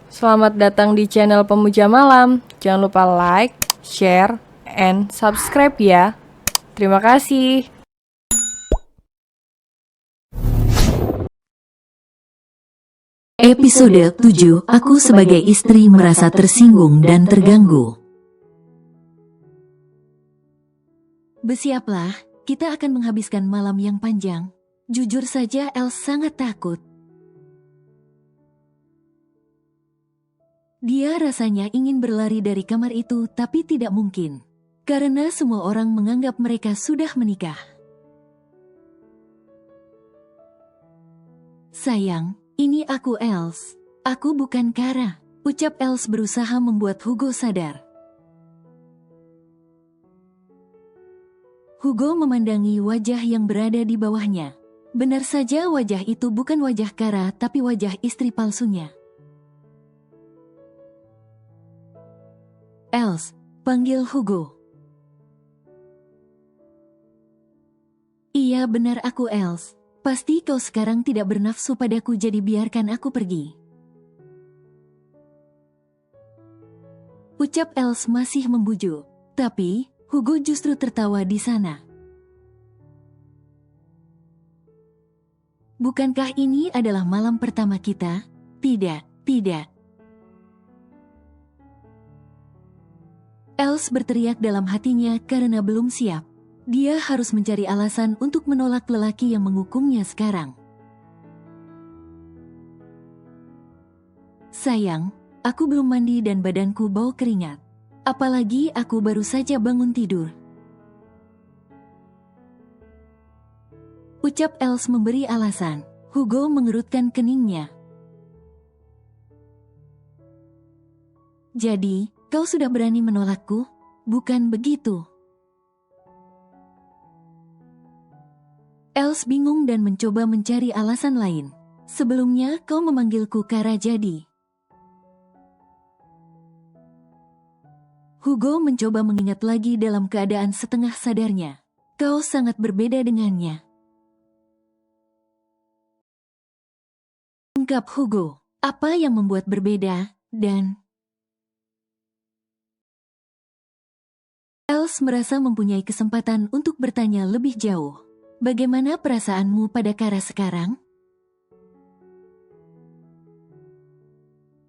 Selamat datang di channel Pemuja Malam. Jangan lupa like, share, and subscribe ya. Terima kasih. Episode 7, aku sebagai istri merasa tersinggung dan terganggu. Bersiaplah, kita akan menghabiskan malam yang panjang. Jujur saja, Els sangat takut. Dia rasanya ingin berlari dari kamar itu, tapi tidak mungkin. Karena semua orang menganggap mereka sudah menikah. Sayang, ini aku Els. Aku bukan Kara. Ucap Els berusaha membuat Hugo sadar. Hugo memandangi wajah yang berada di bawahnya. Benar saja wajah itu bukan wajah Kara, tapi wajah istri palsunya. Els, panggil Hugo. Iya benar aku Els. Pasti kau sekarang tidak bernafsu padaku, jadi biarkan aku pergi. Ucap Els masih membujuk. Tapi, Hugo justru tertawa di sana. Bukankah ini adalah malam pertama kita? Tidak, tidak. Els berteriak dalam hatinya karena belum siap. Dia harus mencari alasan untuk menolak lelaki yang menghukumnya sekarang. Sayang, aku belum mandi dan badanku bau keringat. Apalagi aku baru saja bangun tidur. Ucap Els memberi alasan. Hugo mengerutkan keningnya. Jadi, kau sudah berani menolakku? Bukan begitu? Els bingung dan mencoba mencari alasan lain. Sebelumnya kau memanggilku Kara jadi. Hugo mencoba mengingat lagi dalam keadaan setengah sadarnya. Kau sangat berbeda dengannya. Ungkap Hugo, apa yang membuat berbeda, dan... Els merasa mempunyai kesempatan untuk bertanya lebih jauh. Bagaimana perasaanmu pada Kara sekarang?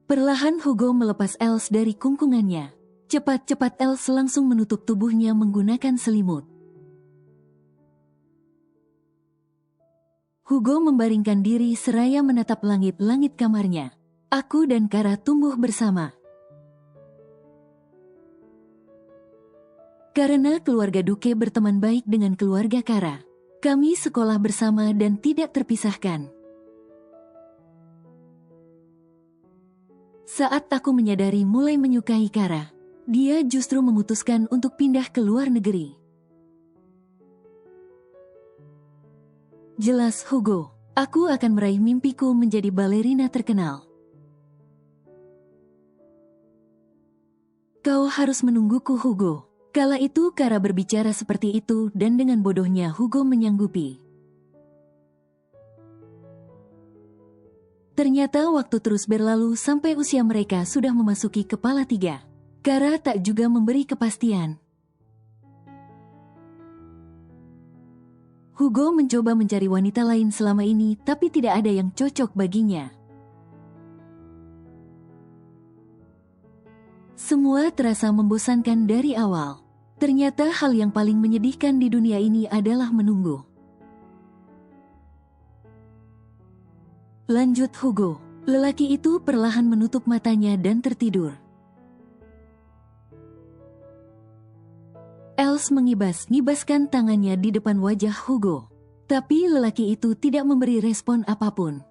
Perlahan Hugo melepas Els dari kungkungannya. Cepat-cepat Els langsung menutup tubuhnya menggunakan selimut. Hugo membaringkan diri seraya menatap langit-langit kamarnya. Aku dan Kara tumbuh bersama. Karena keluarga Duke berteman baik dengan keluarga Kara. Kami sekolah bersama dan tidak terpisahkan. Saat aku menyadari mulai menyukai Kara, dia justru memutuskan untuk pindah ke luar negeri. Jelas Hugo, aku akan meraih mimpiku menjadi balerina terkenal. Kau harus menungguku Hugo. Kala itu Kara berbicara seperti itu dan dengan bodohnya Hugo menyanggupi. Ternyata waktu terus berlalu sampai usia mereka sudah memasuki kepala 3. Kara tak juga memberi kepastian. Hugo mencoba mencari wanita lain selama ini, tapi tidak ada yang cocok baginya. Semua terasa membosankan dari awal. Ternyata hal yang paling menyedihkan di dunia ini adalah menunggu. Lanjut Hugo. Lelaki itu perlahan menutup matanya dan tertidur. Els mengibas-ngibaskan tangannya di depan wajah Hugo. Tapi lelaki itu tidak memberi respon apapun.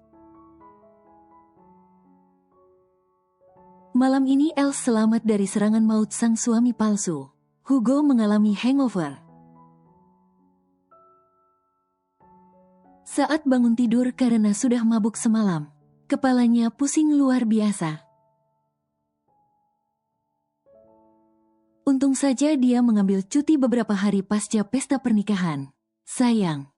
Malam ini Els selamat dari serangan maut sang suami palsu. Hugo mengalami hangover. Saat bangun tidur karena sudah mabuk semalam, kepalanya pusing luar biasa. Untung saja dia mengambil cuti beberapa hari pasca pesta pernikahan. Sayang.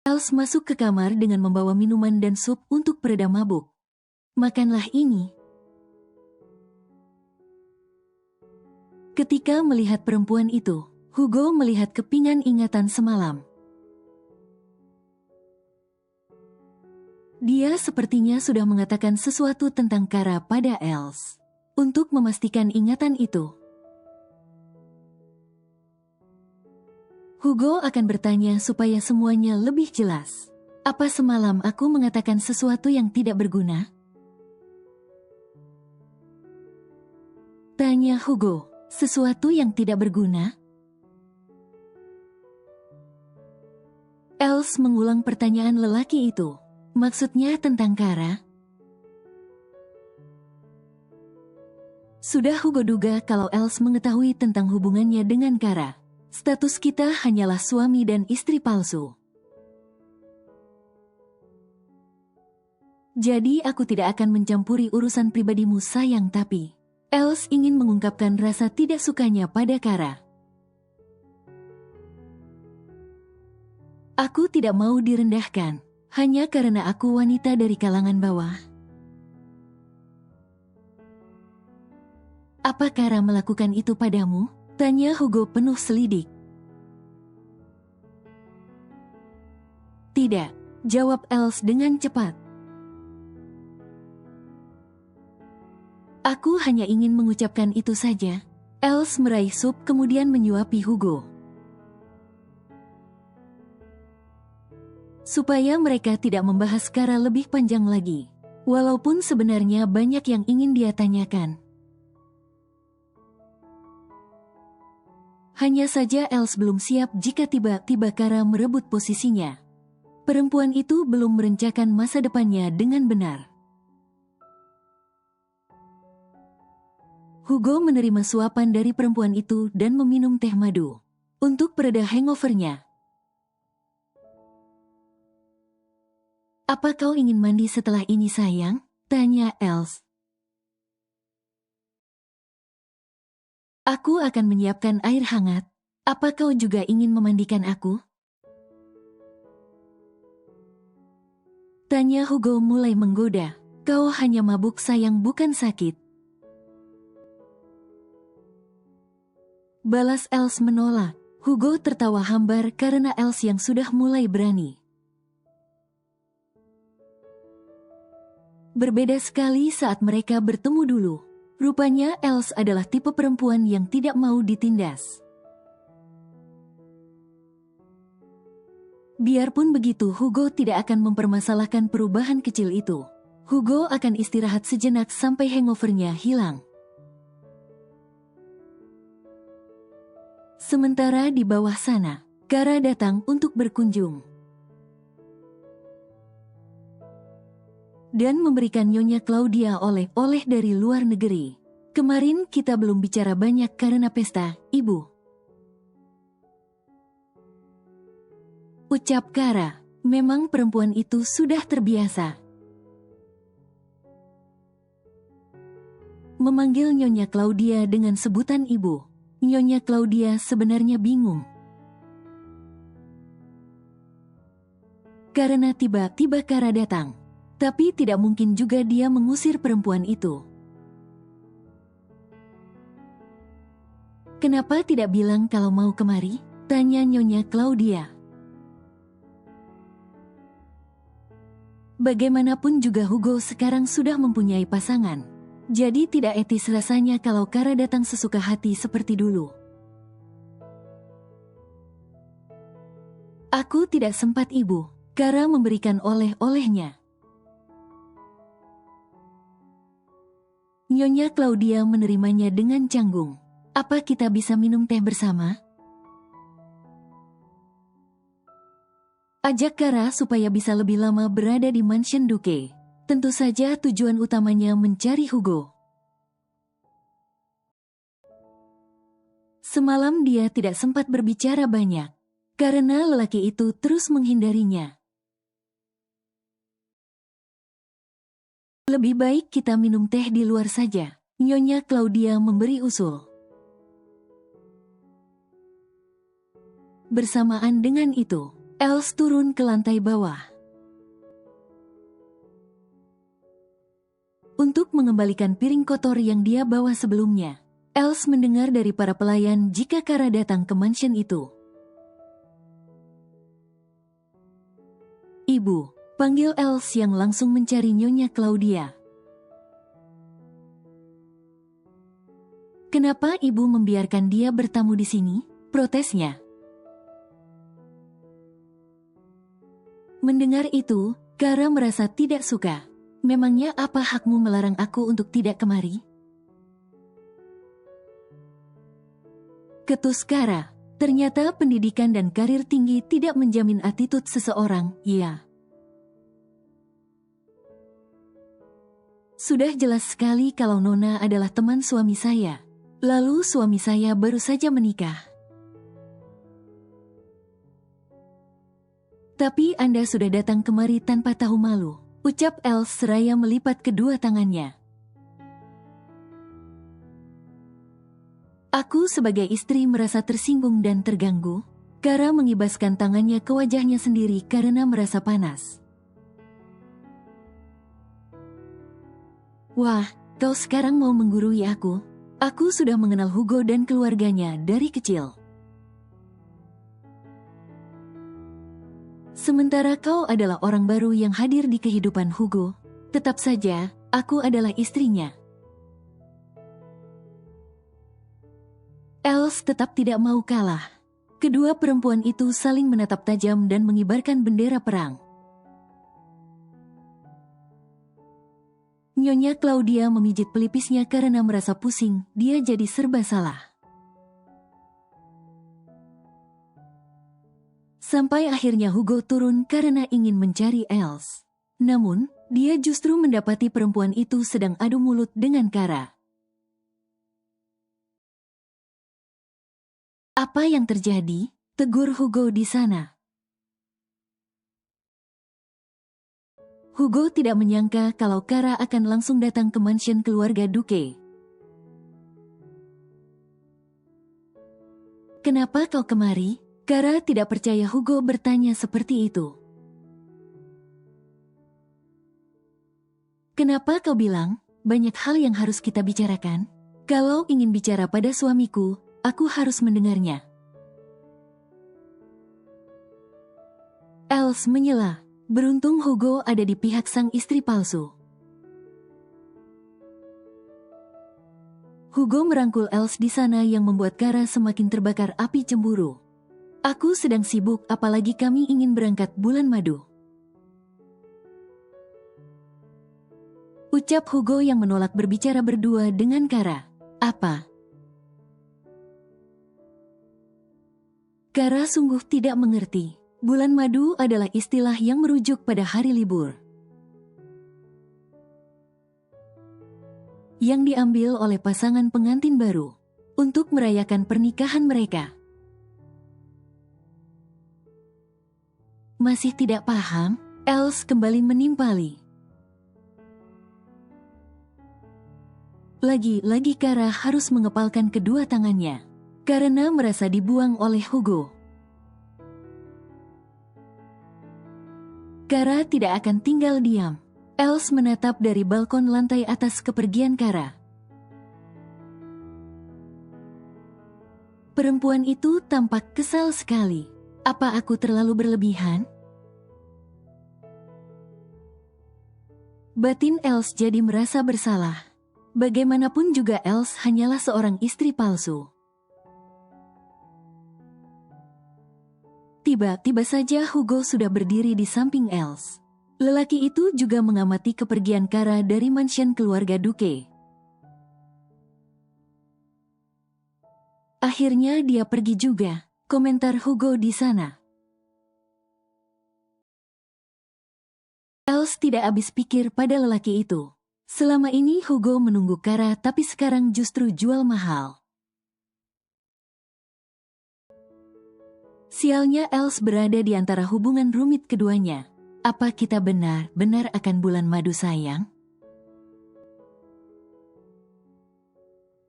Els masuk ke kamar dengan membawa minuman dan sup untuk peredam mabuk. Makanlah ini. Ketika melihat perempuan itu, Hugo melihat kepingan ingatan semalam. Dia sepertinya sudah mengatakan sesuatu tentang Kara pada Els. Untuk memastikan ingatan itu, Hugo akan bertanya supaya semuanya lebih jelas. Apa semalam aku mengatakan sesuatu yang tidak berguna? Tanya Hugo, sesuatu yang tidak berguna? Els mengulang pertanyaan lelaki itu. Maksudnya tentang Kara? Sudah Hugo duga kalau Els mengetahui tentang hubungannya dengan Kara. Status kita hanyalah suami dan istri palsu. Jadi aku tidak akan mencampuri urusan pribadimu sayang, tapi Els ingin mengungkapkan rasa tidak sukanya pada Kara. Aku tidak mau direndahkan. Hanya karena aku wanita dari kalangan bawah. Apa Kara melakukan itu padamu? Tanya Hugo penuh selidik. Tidak, jawab Els dengan cepat. Aku hanya ingin mengucapkan itu saja. Els meraih sup kemudian menyuapi Hugo. Supaya mereka tidak membahas Kara lebih panjang lagi. Walaupun sebenarnya banyak yang ingin dia tanyakan. Hanya saja Els belum siap jika tiba-tiba Kara merebut posisinya. Perempuan itu belum merencanakan masa depannya dengan benar. Hugo menerima suapan dari perempuan itu dan meminum teh madu. Untuk pereda hangovernya. Apa kau ingin mandi setelah ini sayang? Tanya Els. Aku akan menyiapkan air hangat. Apa kau juga ingin memandikan aku? Tanya Hugo mulai menggoda. Kau hanya mabuk sayang, bukan sakit. Balas Els menolak. Hugo tertawa hambar karena Els yang sudah mulai berani. Berbeda sekali saat mereka bertemu dulu. Rupanya Els adalah tipe perempuan yang tidak mau ditindas. Biarpun begitu, Hugo tidak akan mempermasalahkan perubahan kecil itu. Hugo akan istirahat sejenak sampai hangovernya hilang. Sementara di bawah sana, Kara datang untuk berkunjung. Dan memberikan Nyonya Claudia oleh-oleh dari luar negeri. Kemarin kita belum bicara banyak karena pesta, Ibu. Ucap Kara. Memang perempuan itu sudah terbiasa memanggil Nyonya Claudia dengan sebutan Ibu. Nyonya Claudia sebenarnya bingung. Karena tiba-tiba Kara datang. Tapi tidak mungkin juga dia mengusir perempuan itu. Kenapa tidak bilang kalau mau kemari? Tanya Nyonya Claudia. Bagaimanapun juga Hugo sekarang sudah mempunyai pasangan. Jadi tidak etis rasanya kalau Kara datang sesuka hati seperti dulu. Aku tidak sempat, Ibu. Kara memberikan oleh-olehnya. Nyonya Claudia menerimanya dengan canggung. Apa kita bisa minum teh bersama? Ajak Kara supaya bisa lebih lama berada di Mansion Duke. Tentu saja tujuan utamanya mencari Hugo. Semalam dia tidak sempat berbicara banyak. Karena lelaki itu terus menghindarinya. Lebih baik kita minum teh di luar saja. Nyonya Claudia memberi usul. Bersamaan dengan itu, Els turun ke lantai bawah. Untuk mengembalikan piring kotor yang dia bawa sebelumnya, Els mendengar dari para pelayan jika Kara datang ke mansion itu. Ibu, panggil Els yang langsung mencari Nyonya Claudia. Kenapa ibu membiarkan dia bertamu di sini? Protesnya. Mendengar itu, Kara merasa tidak suka. Memangnya apa hakmu melarang aku untuk tidak kemari? Ketus Kara, ternyata pendidikan dan karir tinggi tidak menjamin attitude seseorang, ya. Sudah jelas sekali kalau Nona adalah teman suami saya. Lalu suami saya baru saja menikah. Tapi Anda sudah datang kemari tanpa tahu malu, ucap Els seraya melipat kedua tangannya. Aku sebagai istri merasa tersinggung dan terganggu. Kara mengibaskan tangannya ke wajahnya sendiri karena merasa panas. Wah, kau sekarang mau menggurui aku? Aku sudah mengenal Hugo dan keluarganya dari kecil. Sementara kau adalah orang baru yang hadir di kehidupan Hugo, tetap saja, aku adalah istrinya. Els tetap tidak mau kalah. Kedua perempuan itu saling menatap tajam dan mengibarkan bendera perang. Nyonya Claudia memijit pelipisnya karena merasa pusing, dia jadi serba salah. Sampai akhirnya Hugo turun karena ingin mencari Els. Namun, dia justru mendapati perempuan itu sedang adu mulut dengan Kara. Apa yang terjadi? Tegur Hugo di sana. Hugo tidak menyangka kalau Kara akan langsung datang ke mansion keluarga Duque. Kenapa kau kemari? Kara tidak percaya Hugo bertanya seperti itu. Kenapa kau bilang, banyak hal yang harus kita bicarakan? Kalau ingin bicara pada suamiku, aku harus mendengarnya. Els menyela, beruntung Hugo ada di pihak sang istri palsu. Hugo merangkul Els di sana yang membuat Kara semakin terbakar api cemburu. Aku sedang sibuk, apalagi kami ingin berangkat bulan madu. Ucap Hugo yang menolak berbicara berdua dengan Kara. Apa? Kara sungguh tidak mengerti. Bulan madu adalah istilah yang merujuk pada hari libur. Yang diambil oleh pasangan pengantin baru untuk merayakan pernikahan mereka. Masih tidak paham? Els kembali menimpali. Lagi-lagi Kara harus mengepalkan kedua tangannya karena merasa dibuang oleh Hugo. Kara tidak akan tinggal diam. Els menatap dari balkon lantai atas kepergian Kara. Perempuan itu tampak kesal sekali. Apa aku terlalu berlebihan? Batin Els jadi merasa bersalah. Bagaimanapun juga Els hanyalah seorang istri palsu. Tiba-tiba saja Hugo sudah berdiri di samping Els. Lelaki itu juga mengamati kepergian Kara dari mansion keluarga Duque. Akhirnya dia pergi juga, komentar Hugo di sana. Els tidak habis pikir pada lelaki itu. Selama ini Hugo menunggu Kara tapi sekarang justru jual mahal. Sialnya Els berada di antara hubungan rumit keduanya. Apa kita benar-benar akan bulan madu sayang?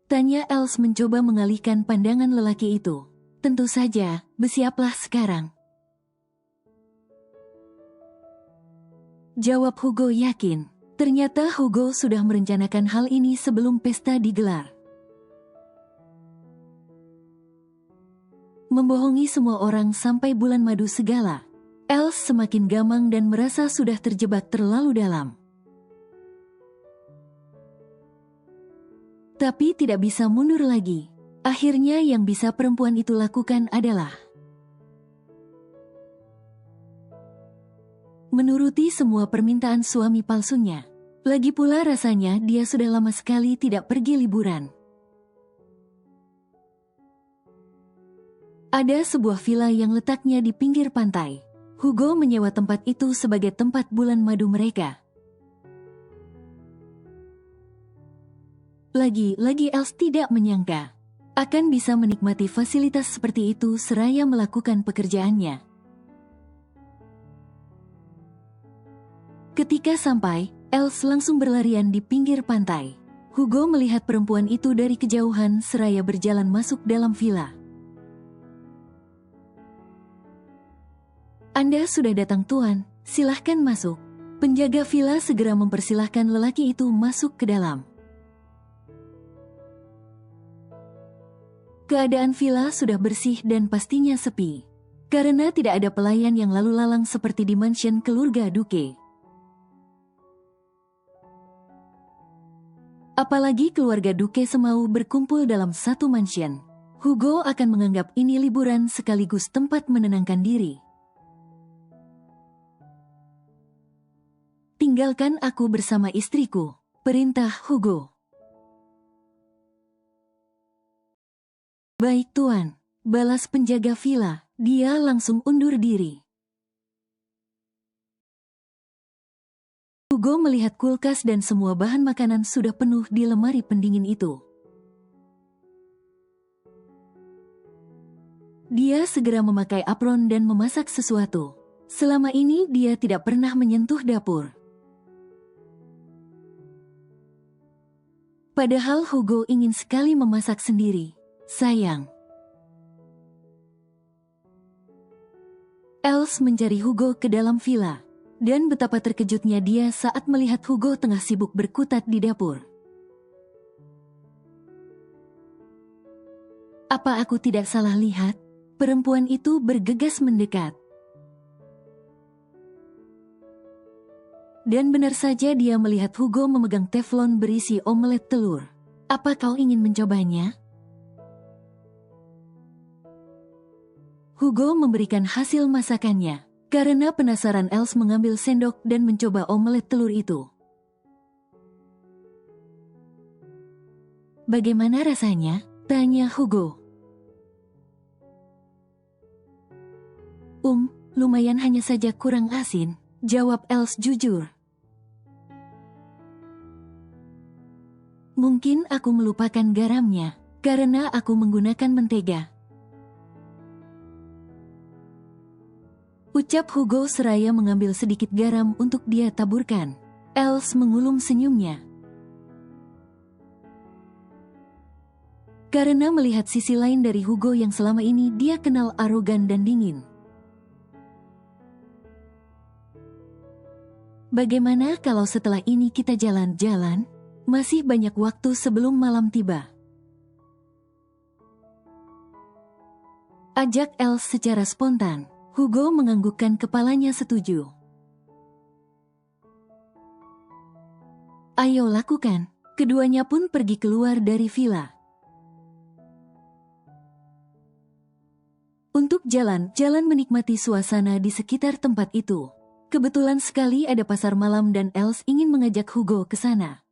Tanya Els mencoba mengalihkan pandangan lelaki itu. Tentu saja, bersiaplah sekarang. Jawab Hugo yakin. Ternyata Hugo sudah merencanakan hal ini sebelum pesta digelar. Membohongi semua orang sampai bulan madu segala. Els semakin gamang dan merasa sudah terjebak terlalu dalam. Tapi tidak bisa mundur lagi. Akhirnya yang bisa perempuan itu lakukan adalah menuruti semua permintaan suami palsunya. Lagi pula rasanya dia sudah lama sekali tidak pergi liburan. Ada sebuah villa yang letaknya di pinggir pantai. Hugo menyewa tempat itu sebagai tempat bulan madu mereka. Lagi-lagi Els tidak menyangka akan bisa menikmati fasilitas seperti itu seraya melakukan pekerjaannya. Ketika sampai, Els langsung berlarian di pinggir pantai. Hugo melihat perempuan itu dari kejauhan seraya berjalan masuk dalam villa. Anda sudah datang tuan, silahkan masuk. Penjaga villa segera mempersilahkan lelaki itu masuk ke dalam. Keadaan villa sudah bersih dan pastinya sepi. Karena tidak ada pelayan yang lalu lalang seperti di mansion keluarga Duque. Apalagi keluarga Duque semau berkumpul dalam satu mansion. Hugo akan menganggap ini liburan sekaligus tempat menenangkan diri. Tinggalkan aku bersama istriku, perintah Hugo. Baik tuan, balas penjaga villa. Dia langsung undur diri. Hugo melihat kulkas dan semua bahan makanan sudah penuh di lemari pendingin itu. Dia segera memakai apron dan memasak sesuatu. Selama ini dia tidak pernah menyentuh dapur. Padahal Hugo ingin sekali memasak sendiri. Sayang. Els mencari Hugo ke dalam villa. Dan betapa terkejutnya dia saat melihat Hugo tengah sibuk berkutat di dapur. Apa aku tidak salah lihat? Perempuan itu bergegas mendekat. Dan benar saja dia melihat Hugo memegang teflon berisi omelet telur. Apa kau ingin mencobanya? Hugo memberikan hasil masakannya. Karena penasaran, Els mengambil sendok dan mencoba omelet telur itu. Bagaimana rasanya? Tanya Hugo. Lumayan, hanya saja kurang asin, jawab Els jujur. Mungkin aku melupakan garamnya, karena aku menggunakan mentega. Ucap Hugo seraya mengambil sedikit garam untuk dia taburkan. Els mengulum senyumnya. Karena melihat sisi lain dari Hugo yang selama ini dia kenal arogan dan dingin. Bagaimana kalau setelah ini kita jalan-jalan? Masih banyak waktu sebelum malam tiba. Ajak Els secara spontan. Hugo menganggukkan kepalanya setuju. Ayo lakukan. Keduanya pun pergi keluar dari villa. Untuk jalan-jalan menikmati suasana di sekitar tempat itu. Kebetulan sekali ada pasar malam dan Els ingin mengajak Hugo ke sana.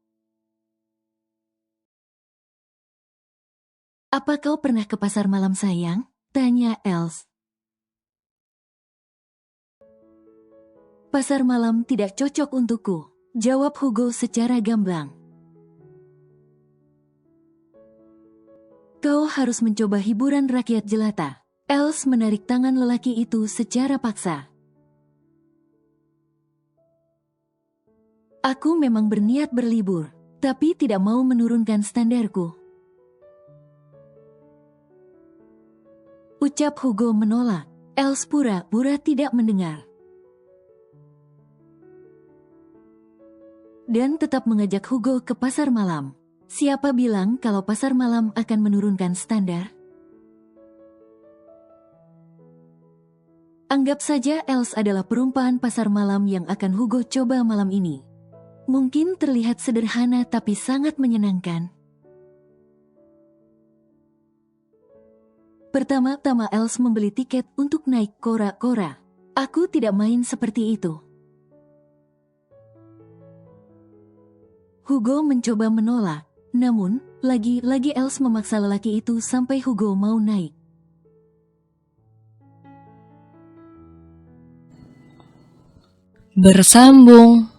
Apa kau pernah ke pasar malam sayang? Tanya Els. Pasar malam tidak cocok untukku, jawab Hugo secara gamblang. Kau harus mencoba hiburan rakyat jelata. Els menarik tangan lelaki itu secara paksa. Aku memang berniat berlibur, tapi tidak mau menurunkan standarku. Ucap Hugo menolak. Els pura-pura tidak mendengar. dan tetap mengajak Hugo ke pasar malam. Siapa bilang kalau pasar malam akan menurunkan standar? Anggap saja Els adalah perumpamaan pasar malam yang akan Hugo coba malam ini. Mungkin terlihat sederhana tapi sangat menyenangkan. Pertama-tama Els membeli tiket untuk naik kora-kora. Aku tidak main seperti itu. Hugo mencoba menolak, namun lagi-lagi Els memaksa lelaki itu sampai Hugo mau naik. Bersambung.